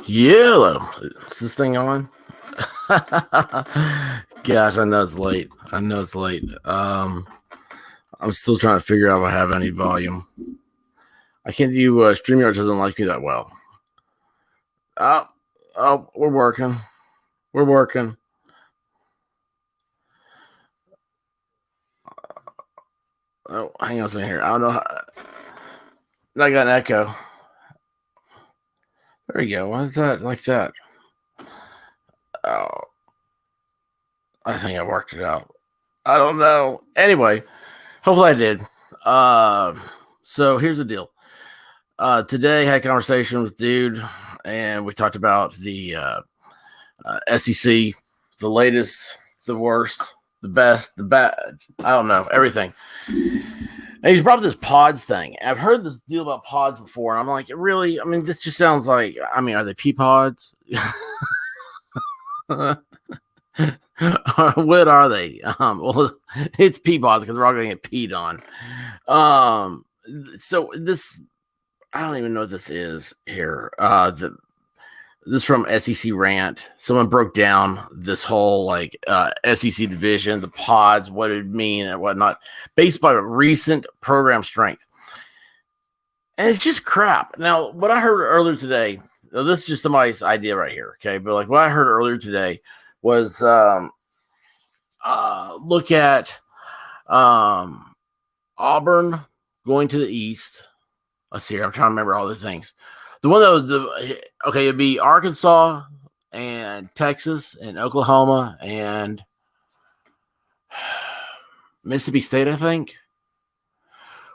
Yeah, is this thing on? Gosh, I know it's late. I'm still trying to figure out if I have any volume. I can't do StreamYard doesn't like me that well. Oh, we're working. We're working. Oh, hang on a second here. I don't know. I got an echo. There you go. Why is that like that? Oh, I think I worked it out. I don't know. Anyway, hopefully I did. So here's the deal. Today I had a conversation with dude, and we talked about the SEC, the latest, the worst, the best, the bad. I don't know everything. And he's brought up this pods thing. I've heard this deal about pods before, and I'm like, really? I mean, this just sounds like. I mean, are they pea pods? What are they? Well, it's pea pods because we're all going to get peed on. So this, I don't even know what this is here. This from SEC Rant. Someone broke down this whole SEC division, the pods, what it would mean and whatnot, based by recent program strength. And it's just crap. Now, what I heard earlier today, this is just somebody's idea right here, okay? But like what I heard earlier today was look at Auburn going to the East. Let's see here. I'm trying to remember all the things. The one that was it'd be Arkansas and Texas and Oklahoma and Mississippi State, I think,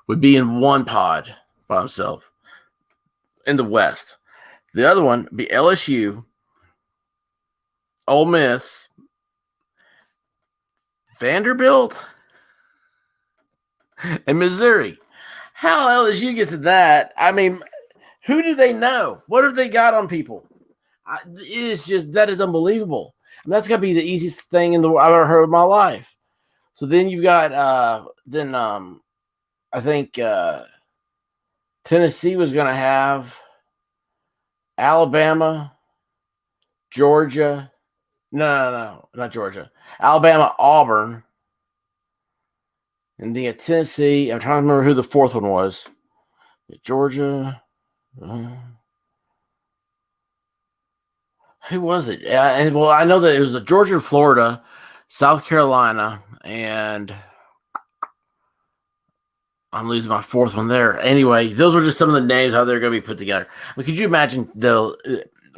would be in one pod by himself in the West. The other one would be LSU, Ole Miss, Vanderbilt, and Missouri. How LSU gets to that? I mean, who do they know? What have they got on people? It is just, that is unbelievable. And that's got to be the easiest thing I've ever heard of my life. So then you've got, I think Tennessee was going to have Alabama, Georgia. No, not Georgia. Alabama, Auburn. And then you got Tennessee. I'm trying to remember who the fourth one was. Georgia. Who was it? Well, I know that it was Georgia, Florida, South Carolina, and I'm losing my fourth one there. Anyway, those were just some of the names how they're going to be put together. I mean, could you imagine?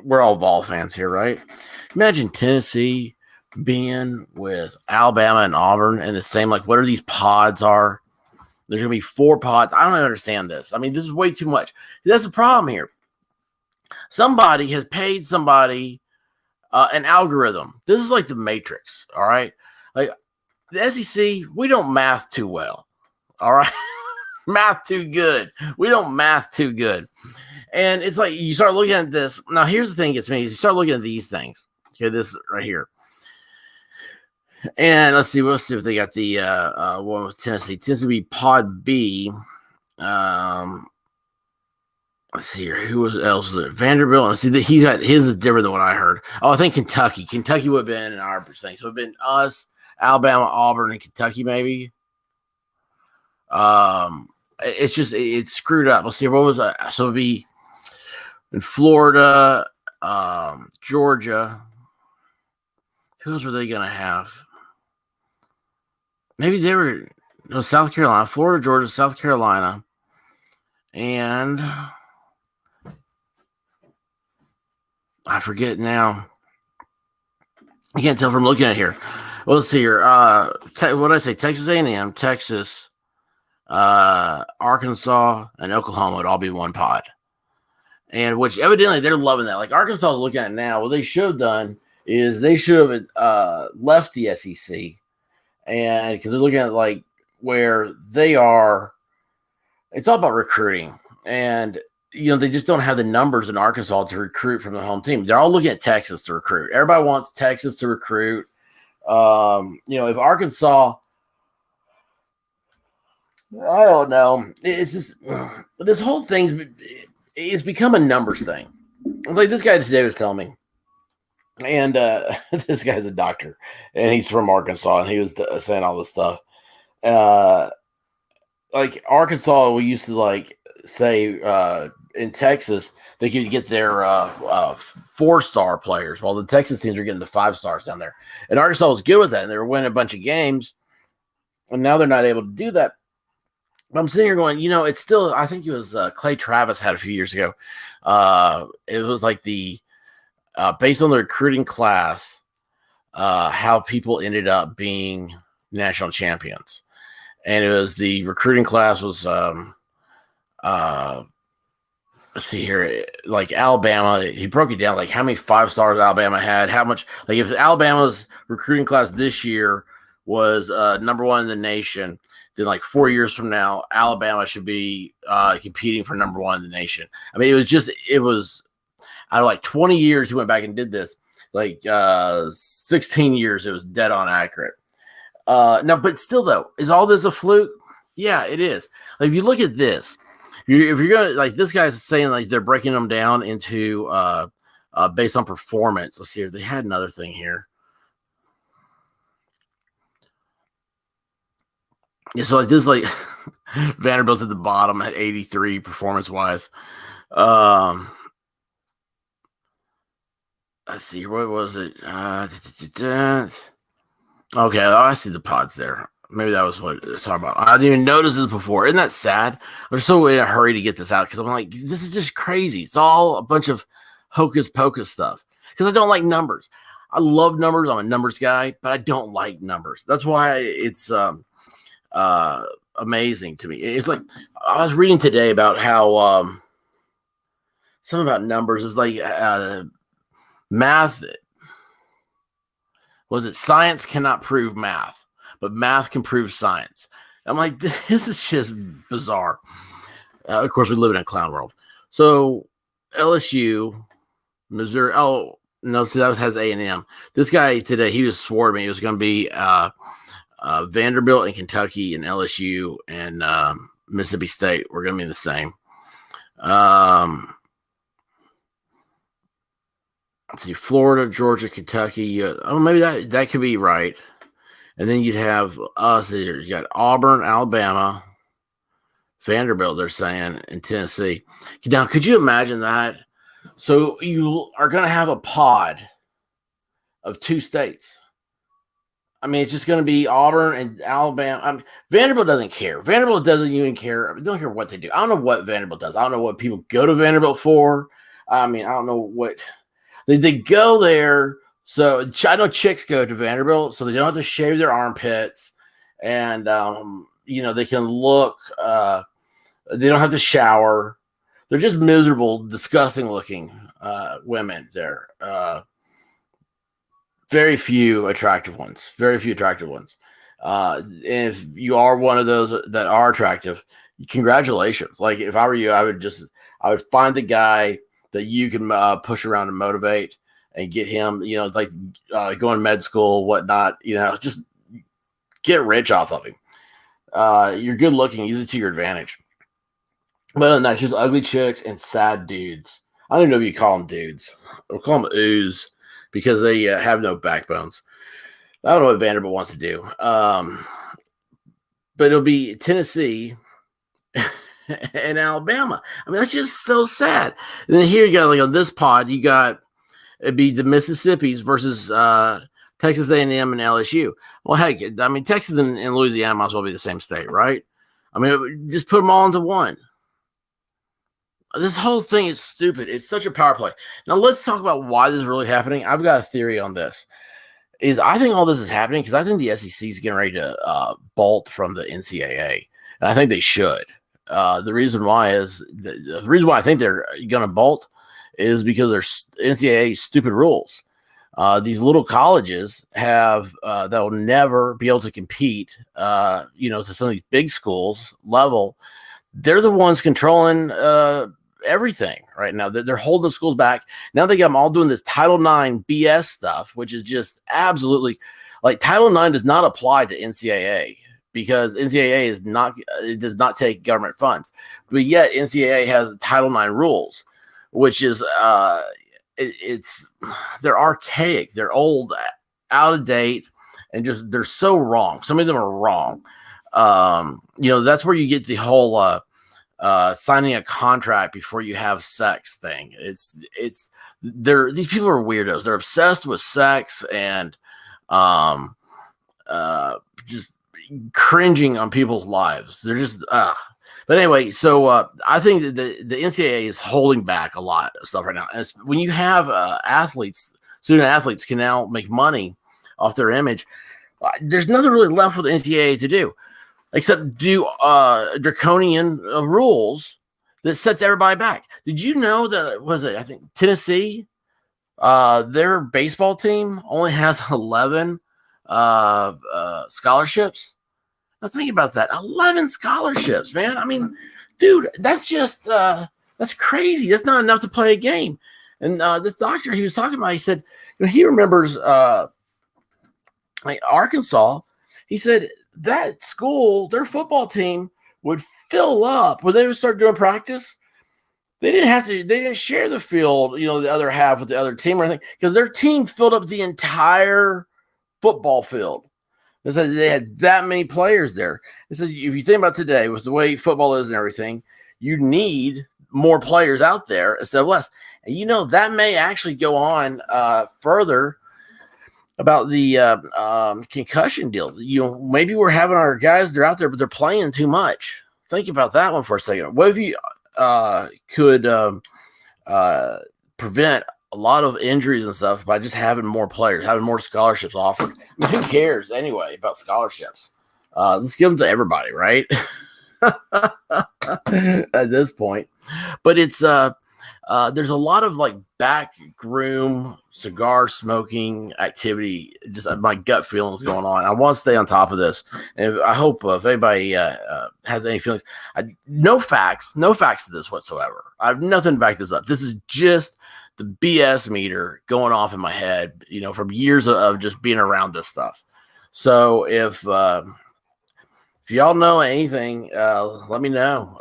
We're all ball fans here, right? Imagine Tennessee being with Alabama and Auburn and the same. Like, what are these pods are? There's going to be 4 pods. I don't understand this. I mean, this is way too much. That's the problem here. Somebody has paid somebody an algorithm. This is like the Matrix, all right? Like the SEC, we don't math too well, all right? Math too good. We don't math too good. And it's like you start looking at this. Now, here's the thing that gets me. You start looking at these things. Okay, this right here. And let's see if they got the one with Tennessee. Tennessee would be Pod B. Let's see here. Who else was it? Vanderbilt. Let's see, he's got his is different than what I heard. Oh, I think Kentucky. Kentucky would have been in our thing. So it would have been us, Alabama, Auburn, and Kentucky, maybe. It's screwed up. Let's see. What was that? So it would be in Florida, Georgia. Who else were they going to have? Maybe they were South Carolina, Florida, Georgia, South Carolina, and I forget now. I can't tell from looking at here. Well, let's see here. What did I say? Texas A&M, Texas, Arkansas, and Oklahoma would all be one pod. And which evidently they're loving that. Like Arkansas is looking at it now. What they should have done is they should have left the SEC. And because they're looking at like where they are, it's all about recruiting. And, they just don't have the numbers in Arkansas to recruit from the home team. They're all looking at Texas to recruit. Everybody wants Texas to recruit. If Arkansas, I don't know. It's just this whole thing is become a numbers thing. Like this guy today was telling me, and this guy's a doctor, and he's from Arkansas, and he was saying all this stuff. Uh, like Arkansas, we used to like say in Texas they could get their 4-star players, while the Texas teams are getting the 5 stars down there. And Arkansas was good with that, and they were winning a bunch of games. And now they're not able to do that. But I'm sitting here going, it's still. I think it was Clay Travis had a few years ago. It was like the based on the recruiting class, how people ended up being national champions. And it was the recruiting class was let's see here, like Alabama. He broke it down like how many 5 stars Alabama had, how much, like if Alabama's recruiting class this year was number 1 in the nation, then like 4 years from now, Alabama should be competing for number 1 in the nation. I mean, it was out of like 20 years he went back and did this, like 16 years, it was dead on accurate. No, but still though, is all this a fluke? Yeah, it is. Like if you look at this, if you're gonna, like, this guy's saying like they're breaking them down into based on performance. Let's see if they had another thing here. Yeah, so like this, like Vanderbilt's at the bottom at 83 performance wise. Let's see, what was it? Okay, I see the pods there. Maybe that was what they're talking about. I didn't even notice this before. Isn't that sad? I'm so in a hurry to get this out because I'm like, this is just crazy. It's all a bunch of hocus pocus stuff because I don't like numbers. I love numbers. I'm a numbers guy, but I don't like numbers. That's why it's amazing to me. It's like I was reading today about how something about numbers is like math. Was it science cannot prove math, but math can prove science? I'm like, this is just bizarre. Of course, we live in a clown world. So LSU, Missouri. Oh no, see that has A&M. This guy today, he just swore to me it was going to be Vanderbilt and Kentucky and LSU and Mississippi State. We're going to be the same. Let's see, Florida, Georgia, Kentucky. Maybe that could be right. And then you'd have us here. You got Auburn, Alabama, Vanderbilt, they're saying, and Tennessee. Now, could you imagine that? So you are going to have a pod of 2 states. I mean, it's just going to be Auburn and Alabama. Vanderbilt doesn't care. Vanderbilt doesn't even care. They don't care what they do. I don't know what Vanderbilt does. I don't know what people go to Vanderbilt for. I mean, I don't know what they go there. So I know chicks go to Vanderbilt, so they don't have to shave their armpits, and they can look. They don't have to shower. They're just miserable, disgusting looking women there. Very few attractive ones. Very few attractive ones. If you are one of those that are attractive, congratulations. Like if I were you, I would find the guy that you can push around and motivate and get him, like going med school, whatnot, just get rich off of him. You're good looking, use it to your advantage. But not just ugly chicks and sad dudes. I don't even know if you call them dudes. We'll call them ooze because they have no backbones. I don't know what Vanderbilt wants to do. But it'll be Tennessee and Alabama. I mean, that's just so sad. And then here you go, like on this pod, you got it'd be the Mississippi's versus Texas A&M and LSU. Well, heck, I mean, Texas and Louisiana might as well be the same state, right? I mean, just put them all into one. This whole thing is stupid. It's such a power play. Now, let's talk about why this is really happening. I've got a theory on this. I think all this is happening because I think the SEC is getting ready to bolt from the NCAA, and I think they should. The reason why is the reason why I think they're going to bolt is because there's NCAA stupid rules. These little colleges have that will never be able to compete. To some of these big schools level, they're the ones controlling everything right now. They're holding the schools back. Now they got them all doing this Title IX BS stuff, which is just absolutely like Title IX does not apply to NCAA. Because NCAA does not take government funds, but yet NCAA has Title IX rules, which is it's they're archaic, they're old, out of date, and just they're so wrong. Some of them are wrong. That's where you get the whole signing a contract before you have sex thing. These people are weirdos. They're obsessed with sex and just cringing on people's lives. They're just But anyway, so I think that the NCAA is holding back a lot of stuff right now. And when you have student athletes can now make money off their image, there's nothing really left for the NCAA to do except do draconian rules that sets everybody back. Did you know that, I think Tennessee, their baseball team only has 11 scholarships? Now think about that. 11 scholarships, man. I mean, dude, that's just that's crazy. That's not enough to play a game. And this doctor he was talking about, he said, he remembers like Arkansas. He said that school, their football team would fill up when they would start doing practice. They didn't share the field, the other half with the other team or anything, because their team filled up the entire football field. They said they had that many players there. They said, if you think about today, with the way football is and everything, you need more players out there instead of less. And that may actually go on further about the concussion deals. Maybe we're having our guys, they're out there, but they're playing too much. Think about that one for a second. What if you could prevent a lot of injuries and stuff by just having more players, having more scholarships offered? I mean, who cares anyway about scholarships? Let's give them to everybody, right? At this point. But it's there's a lot of like backroom cigar smoking activity. Just my gut feelings going on. I want to stay on top of this, and I hope if anybody has any feelings, no facts to this whatsoever. I have nothing to back this up. This is just the BS meter going off in my head, from years of just being around this stuff. So if y'all know anything, let me know.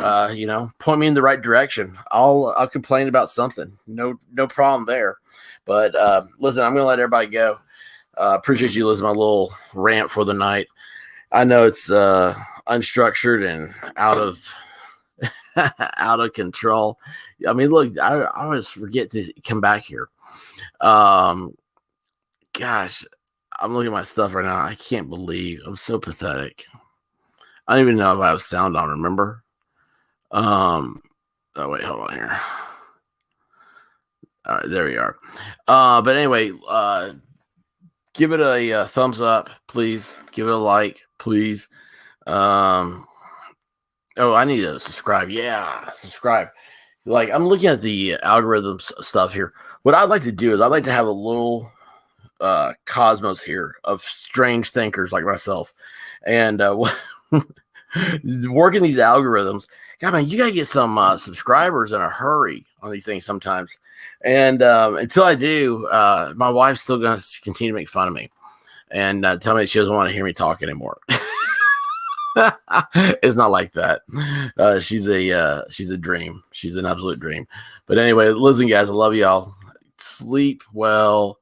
Point me in the right direction. I'll complain about something. No problem there. But listen, I'm gonna let everybody go. Appreciate you listening to my little rant for the night. I know it's unstructured and out of control. I mean, look, I always forget to come back here. Gosh, I'm looking at my stuff right now. I can't believe I'm so pathetic. I don't even know if I have sound on, remember? Oh, wait, hold on here. All right, there we are. But anyway, give it a thumbs up, please. Give it a like, please. I need to subscribe. Yeah, subscribe. Like, I'm looking at the algorithm stuff here. What I'd like to do is I'd like to have a little cosmos here of strange thinkers like myself. And working these algorithms, God, man, you gotta get some subscribers in a hurry on these things sometimes. And until I do, my wife's still gonna continue to make fun of me and tell me that she doesn't want to hear me talk anymore. It's not like that. She's a dream. She's an absolute dream. But anyway, listen, guys, I love y'all. Sleep well.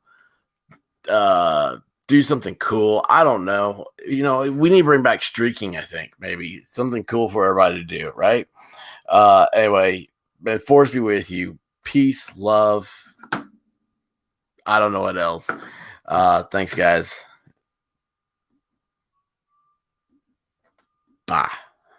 Do something cool. I don't know. We need to bring back streaking, I think. Maybe something cool for everybody to do, right? Anyway, may force be with you. Peace, love. I don't know what else. Thanks, guys. Bye.